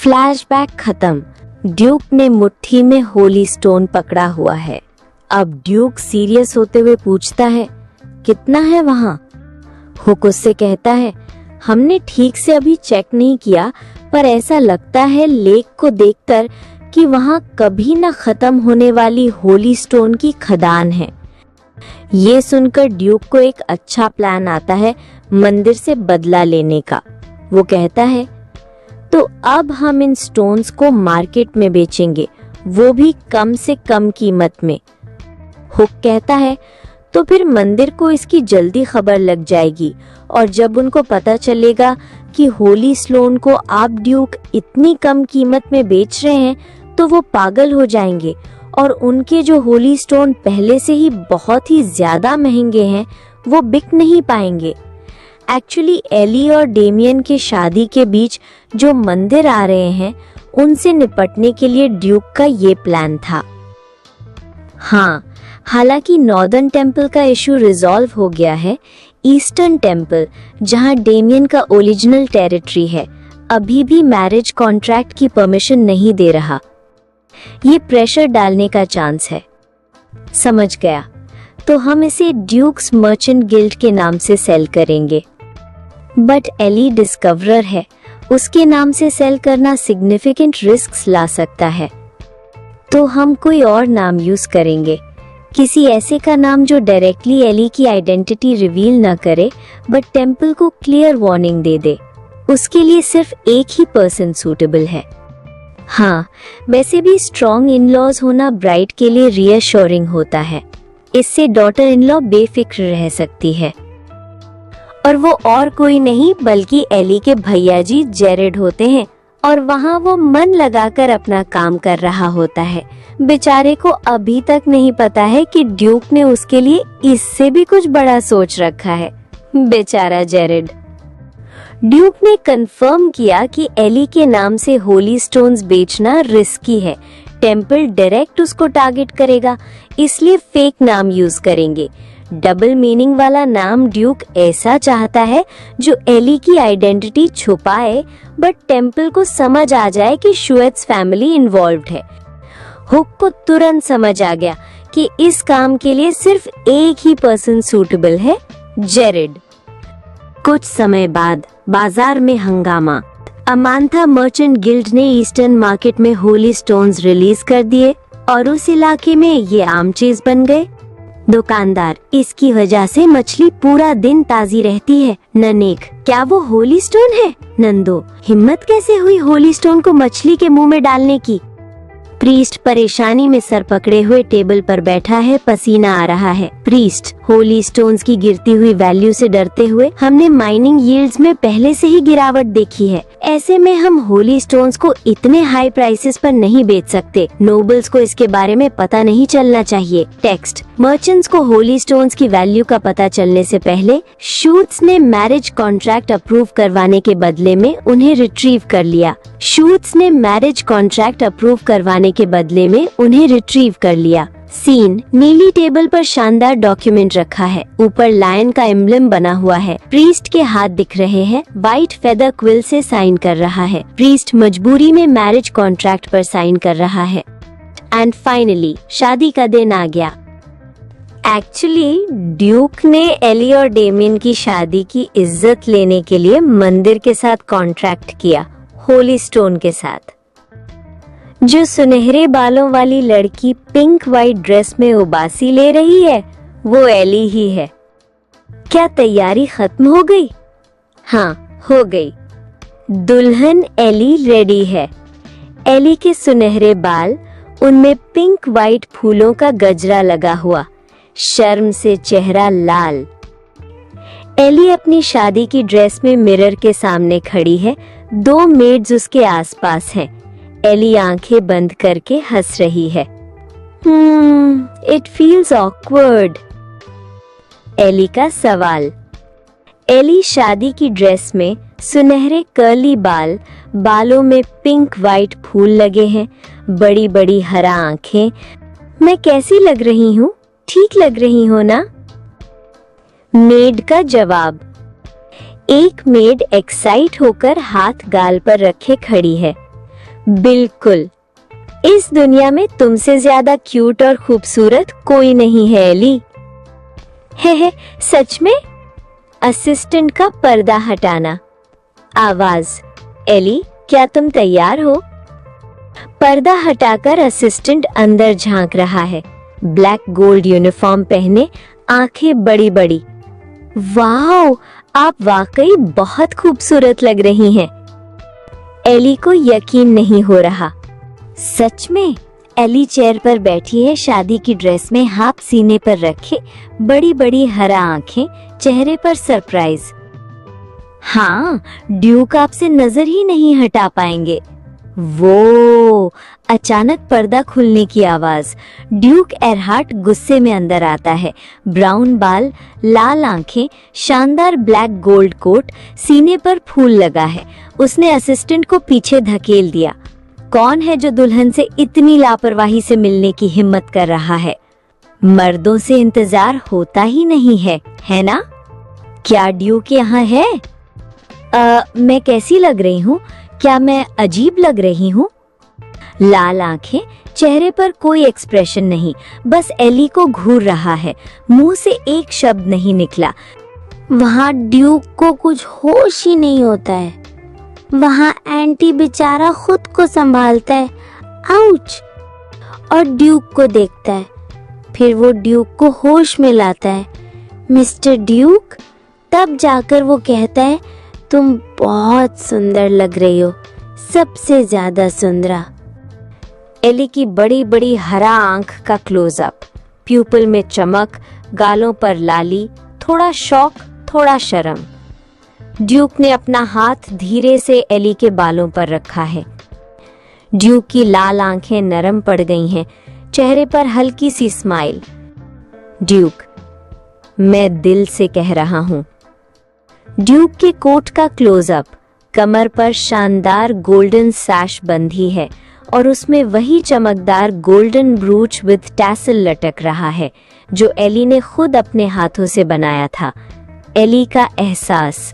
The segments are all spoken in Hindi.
फ्लैशबैक खत्म। ड्यूक ने मुट्ठी में होली स्टोन पकड़ा हुआ है। अब ड्यूक सीरियस होते हुए पूछता है, कितना है वहाँ? हुक उससे कहता है, हमने ठीक से अभी चेक नहीं किया, पर ऐसा लगता है लेक को देखकर कि वहाँ कभी न खत्म होने वाली होली स्टोन की खदान है। ये सुनकर ड्यूक को एक अच्छा प्लान आता है मंदिर से बदला लेने का। वो कहता है, तो अब हम इन स्टोन्स को मार्केट में बेचेंगे, वो भी कम से कम कीमत में। हुक कहता है, तो फिर मंदिर को इसकी जल्दी खबर लग जाएगी और जब उनको पता चलेगा कि होली स्टोन को आप ड्यूक इतनी कम कीमत में बेच रहे हैं तो वो पागल हो जाएंगे और उनके जो होली स्टोन पहले से ही बहुत ही ज्यादा महंगे हैं वो बिक नहीं पाएंगे। एक्चुअली एली और डेमियन के शादी के बीच जो मंदिर आ रहे हैं उनसे निपटने के लिए ड्यूक का ये प्लान था। हाँ, हालांकि नॉर्दर्न टेम्पल का इशू रिजॉल्व हो गया है, ईस्टर्न टेम्पल जहां डेमियन का ओरिजिनल टेरिटरी है अभी भी मैरिज कॉन्ट्रैक्ट की परमिशन नहीं दे रहा। ये प्रेशर डालने का चांस है। समझ गया, तो हम इसे ड्यूक्स मर्चेंट गिल्ड के नाम से सेल करेंगे। बट एली डिस्कवरर है, उसके नाम से सेल करना सिग्निफिकेंट रिस्क्स ला सकता है, तो हम कोई और नाम यूज करेंगे, किसी ऐसे का नाम जो डायरेक्टली एली की आइडेंटिटी रिवील न करे बट टेम्पल को क्लियर वार्निंग दे दे। उसके लिए सिर्फ एक ही पर्सन सूटेबल है। हाँ, वैसे भी स्ट्रॉन्ग इन लॉज होना ब्राइड के लिए रीअश्योरिंग होता है। इससे डॉटर इन लॉ बेफिक्र रह सकती है। और वो और कोई नहीं बल्कि एली के भैया जी जेरेड होते हैं और वहाँ वो मन लगाकर अपना काम कर रहा होता है। बेचारे को अभी तक नहीं पता है कि ड्यूक ने उसके लिए इससे भी कुछ बड़ा सोच रखा है। बेचारा जेरेड। ड्यूक ने कंफर्म किया कि एली के नाम से होली स्टोन्स बेचना रिस्की है। टेम्पल डायरेक्ट उसको टारगेट करेगा, इसलिए फेक नाम यूज करेंगे। डबल मीनिंग वाला नाम ड्यूक ऐसा चाहता है जो एली की आइडेंटिटी छुपाए बट टेम्पल को समझ आ जाए कि शुएट्स फैमिली इन्वॉल्व्ड है। हुक को तुरंत समझ आ गया कि इस काम के लिए सिर्फ एक ही पर्सन सूटेबल है, जेरेड। कुछ समय बाद बाजार में हंगामा। अमांथा मर्चेंट गिल्ड ने ईस्टर्न मार्केट में होली स्टोन्स रिलीज कर दिए और उस इलाके में ये आम चीज बन गए। दुकानदार, इसकी वजह से मछली पूरा दिन ताजी रहती है। ननेक, क्या वो होली स्टोन है? नंदो, हिम्मत कैसे हुई होली स्टोन को मछली के मुंह में डालने की? प्रीस्ट परेशानी में सर पकड़े हुए टेबल पर बैठा है, पसीना आ रहा है। प्रीस्ट, होली स्टोन्स की गिरती हुई वैल्यू से डरते हुए हमने माइनिंग यील्ड्स में पहले से ही गिरावट देखी है। ऐसे में हम होली स्टोन्स को इतने हाई प्राइसेस पर नहीं बेच सकते। नोबल्स को इसके बारे में पता नहीं चलना चाहिए। टेक्स्ट, मर्चेंट्स को होली स्टोन्स की वैल्यू का पता चलने से पहले शूट्स ने मैरिज कॉन्ट्रैक्ट अप्रूव करवाने के बदले में उन्हें रिट्रीव कर लिया। शूट्स ने मैरिज कॉन्ट्रैक्ट अप्रूव करवाने के बदले में उन्हें रिट्रीव कर लिया। सीन, नीली टेबल पर शानदार डॉक्यूमेंट रखा है, ऊपर लायन का एम्ब्लेम बना हुआ है। प्रीस्ट के हाथ दिख रहे हैं, व्हाइट फेदर क्विल से साइन कर रहा है। प्रीस्ट मजबूरी में मैरिज कॉन्ट्रैक्ट पर साइन कर रहा है। एंड फाइनली शादी का दिन आ गया। एक्चुअली ड्यूक ने एली और डेमियन की शादी की इज्जत लेने के लिए मंदिर के साथ कॉन्ट्रैक्ट किया, होली स्टोन के साथ। जो सुनहरे बालों वाली लड़की पिंक वाइट ड्रेस में उबासी ले रही है वो एली ही है। क्या तैयारी खत्म हो गई? हाँ, हो गई। दुल्हन एली रेडी है। एली के सुनहरे बाल, उनमें पिंक वाइट फूलों का गजरा लगा हुआ, शर्म से चेहरा लाल। एली अपनी शादी की ड्रेस में मिरर के सामने खड़ी है, 2 मेड्स उसके आसपास हैं। एली आंखें बंद करके हंस रही है। It feels awkward. एली का सवाल। एली शादी की ड्रेस में, सुनहरे कर्ली बाल, बालों में पिंक वाइट फूल लगे हैं, बड़ी बड़ी हरा आंखें। मैं कैसी लग रही हूँ? ठीक लग रही हो ना? मेड का जवाब। एक मेड एक्साइट होकर हाथ गाल पर रखे खड़ी है। बिल्कुल, इस दुनिया में तुमसे ज्यादा क्यूट और खूबसूरत कोई नहीं है एली। है सच में? असिस्टेंट का पर्दा हटाना। आवाज, एली क्या तुम तैयार हो? पर्दा हटाकर असिस्टेंट अंदर झांक रहा है, ब्लैक गोल्ड यूनिफॉर्म पहने, आंखें बड़ी बड़ी। वाह, आप वाकई बहुत खूबसूरत लग रही हैं। एली को यकीन नहीं हो रहा। सच में? एली चेयर पर बैठी है, शादी की ड्रेस में, हाथ सीने पर रखे, बड़ी बड़ी हरा आंखें, चेहरे पर सरप्राइज। हाँ, ड्यूक आपसे नजर ही नहीं हटा पाएंगे। वो अचानक पर्दा खुलने की आवाज। ड्यूक एरहार्ट गुस्से में अंदर आता है। ब्राउन बाल, लाल आंखें, शानदार ब्लैक गोल्ड कोट, सीने पर फूल लगा है। उसने असिस्टेंट को पीछे धकेल दिया। कौन है जो दुल्हन से इतनी लापरवाही से मिलने की हिम्मत कर रहा है? मर्दों से इंतजार होता ही नहीं है ना? क्या ड्यूक यहाँ है? मैं कैसी लग रही हूँ? क्या मैं अजीब लग रही हूँ? लाल आंखें, चेहरे पर कोई एक्सप्रेशन नहीं, बस एली को घूर रहा है। मुंह से एक शब्द नहीं निकला। वहाँ ड्यूक को कुछ होश ही नहीं होता है। वहाँ एंटी बेचारा खुद को संभालता है, आउच, और ड्यूक को देखता है। फिर वो ड्यूक को होश में लाता है। मिस्टर ड्यूक, तब जाकर वो कहता है, तुम बहुत सुंदर लग रही हो, सबसे ज्यादा सुंदरा। एली की बड़ी बड़ी हरा आंख का क्लोजअप, प्यूपिल में चमक, गालों पर लाली, थोड़ा शौक, थोड़ा शर्म। ड्यूक ने अपना हाथ धीरे से एली के बालों पर रखा है। ड्यूक की लाल आंखें नरम पड़ गई हैं, चेहरे पर हल्की सी स्माइल। ड्यूक, मैं दिल से कह रहा हूं। ड्यूक के कोट का क्लोजअप, कमर पर शानदार गोल्डन सैश बंधी है और उसमें वही चमकदार गोल्डन ब्रूच विद टैसल लटक रहा है जो एली ने खुद अपने हाथों से बनाया था। एली का एहसास।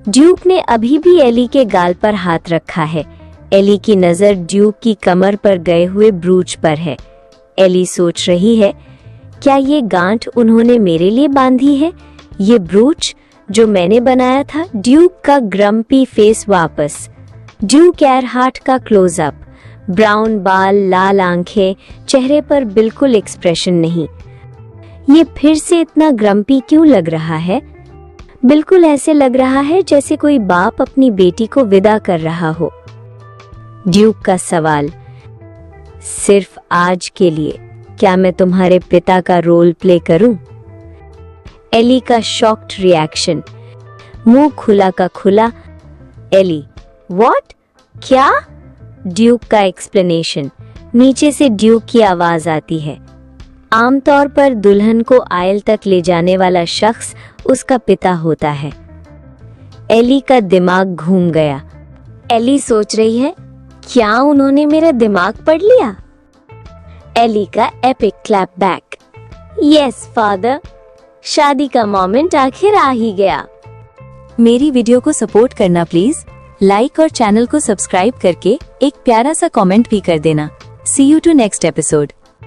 ड्यूक ने अभी भी एली के गाल पर हाथ रखा है। एली की नजर ड्यूक की कमर पर गए हुए ब्रूच पर है। एली सोच रही है, क्या ये गांठ उन्होंने मेरे लिए बांधी है? ये ब्रूच जो मैंने बनाया था? ड्यूक का ग्रम्पी फेस वापस। ड्यूक एरहार्ट का क्लोजअप, ब्राउन बाल, लाल आंखें, चेहरे पर बिल्कुल एक्सप्रेशन नहीं। ये फिर से इतना ग्रम्पी क्यों लग रहा है? बिल्कुल ऐसे लग रहा है जैसे कोई बाप अपनी बेटी को विदा कर रहा हो। ड्यूक का सवाल, सिर्फ आज के लिए क्या मैं तुम्हारे पिता का रोल प्ले करूं? एली का शॉक्ड रिएक्शन, मुंह खुला का खुला। Ellie, what? क्या? ड्यूक का एक्सप्लेनेशन। नीचे से ड्यूक की आवाज आती है। आमतौर पर दुल्हन को आयल तक ले जाने वाला शख्स उसका पिता होता है। एली का दिमाग घूम गया। एली सोच रही है, क्या उन्होंने मेरा दिमाग पढ़ लिया? एली का epic clap back. Yes father, शादी का मोमेंट आखिर आ ही गया। मेरी वीडियो को सपोर्ट करना प्लीज। लाइक और चैनल को सब्सक्राइब करके एक प्यारा सा कमेंट भी कर देना। सी यू टू नेक्स्ट एपिसोड।